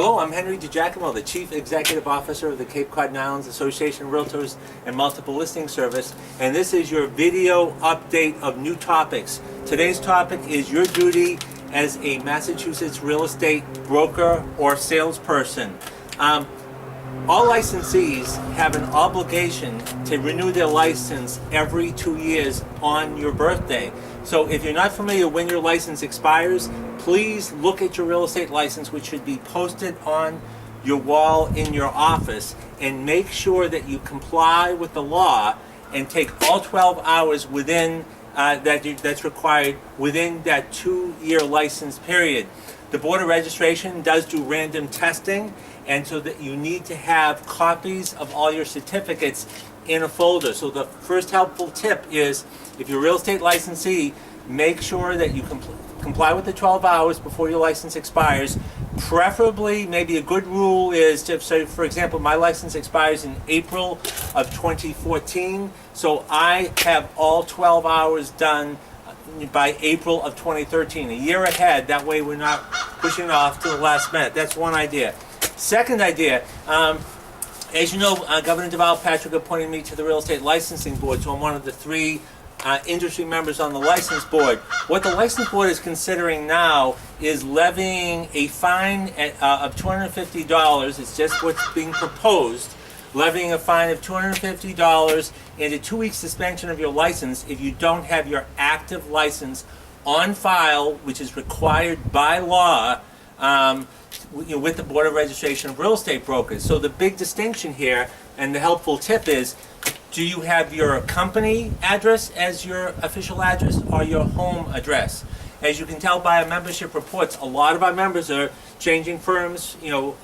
Hello, I'm Henry DiGiacomo, the Chief Executive Officer of the Cape Cod and Islands Association of Realtors and Multiple Listing Service, and this is your video update of new topics. Today's topic is your duty as a Massachusetts real estate broker or salesperson. All licensees have an obligation to renew their license every 2 years on your birthday. So if you're not familiar when your license expires, please look at your real estate license, which should be posted on your wall in your office, and make sure that you comply with the law and take all 12 hours within that's required within that 2-year license period. The Board of Registration does do random testing, and so that you need to have copies of all your certificates in a folder. So the first helpful tip is, if you're a real estate licensee, make sure that you comply with the 12 hours before your license expires. Preferably, maybe a good rule is to, so for example, my license expires in April of 2014, so I have all 12 hours done by April of 2013, a year ahead. That way we're not pushing off to the last minute. That's one idea. Second idea, as you know, Governor Deval Patrick appointed me to the Real Estate Licensing Board, so I'm one of the 3 industry members on the license board. What the license board is considering now is levying a fine of $250. It's just what's being proposed. Levying a fine of $250 and a 2-week suspension of your license if you don't have your active license on file, which is required by law, with the Board of Registration of Real Estate Brokers. So the big distinction here, and the helpful tip is, do you have your company address as your official address or your home address? As you can tell by our membership reports, a lot of our members are changing firms,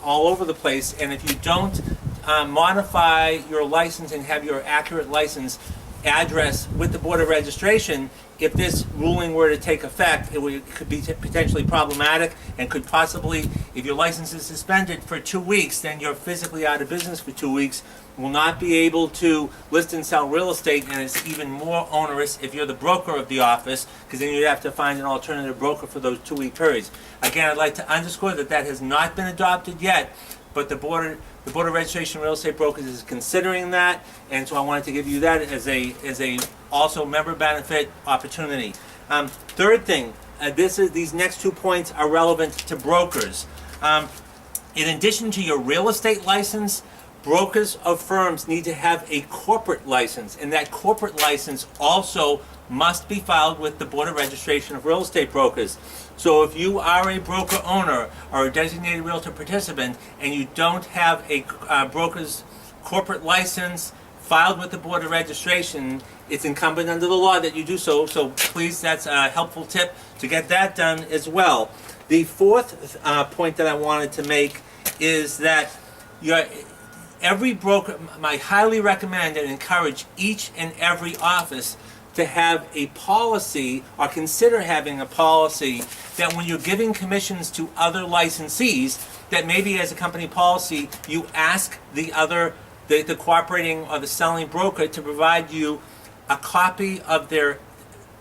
all over the place, and if you don't modify your license and have your accurate license address with the Board of Registration, if this ruling were to take effect, could be potentially problematic and could possibly, if your license is suspended for 2 weeks, then you're physically out of business for 2 weeks, will not be able to list and sell real estate, and it's even more onerous if you're the broker of the office, because then you'd have to find an alternative broker for those 2-week periods. Again, I'd like to underscore that has not been adopted yet, but the Board of Registration of Real Estate Brokers is considering that, and so I wanted to give you that as a also member benefit opportunity. Third thing, these next 2 points are relevant to brokers. In addition to your real estate license, brokers of firms need to have a corporate license, and that corporate license also must be filed with the Board of Registration of Real Estate Brokers. So if you are a broker owner or a designated realtor participant and you don't have a broker's corporate license filed with the Board of Registration, it's incumbent under the law that you do so. So please, that's a helpful tip to get that done as well. The fourth point that I wanted to make is that every broker, I highly recommend and encourage each and every office to have a policy, or consider having a policy, that when you're giving commissions to other licensees, that maybe as a company policy, you ask the cooperating or the selling broker to provide you a copy of their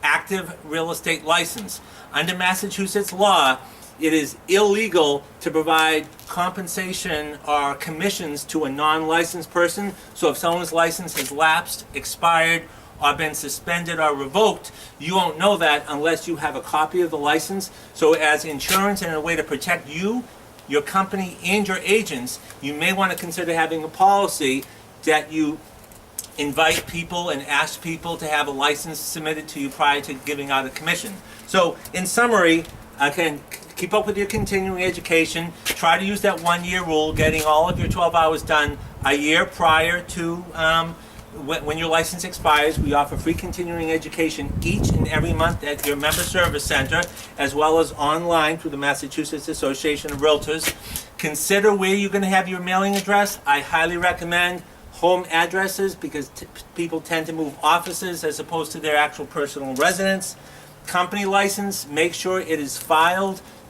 active real estate license. Under Massachusetts law, it is illegal to provide compensation or commissions to a non-licensed person. So if someone's license has lapsed, expired, or been suspended or revoked, you won't know that unless you have a copy of the license. So as insurance and a way to protect you, your company, and your agents, you may want to consider having a policy that you invite people and ask people to have a license submitted to you prior to giving out a commission. So in summary, again, keep up with your continuing education. Try to use that 1-year rule, getting all of your 12 hours done a year prior to when your license expires. We offer free continuing education each and every month at your member service center, as well as online through the Massachusetts Association of Realtors. Consider where you're going to have your mailing address. I highly recommend home addresses, because people tend to move offices as opposed to their actual personal residence. Company license, make sure it is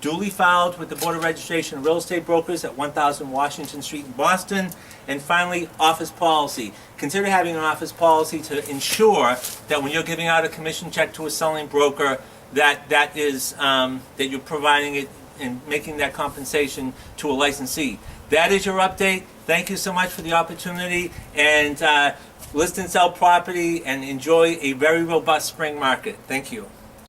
duly filed with the Board of Registration of Real Estate Brokers at 1000 Washington Street in Boston. And finally, office policy. Consider having an office policy to ensure that when you're giving out a commission check to a selling broker, that you're providing it and making that compensation to a licensee. That is your update. Thank you so much for the opportunity, and list and sell property and enjoy a very robust spring market. Thank you.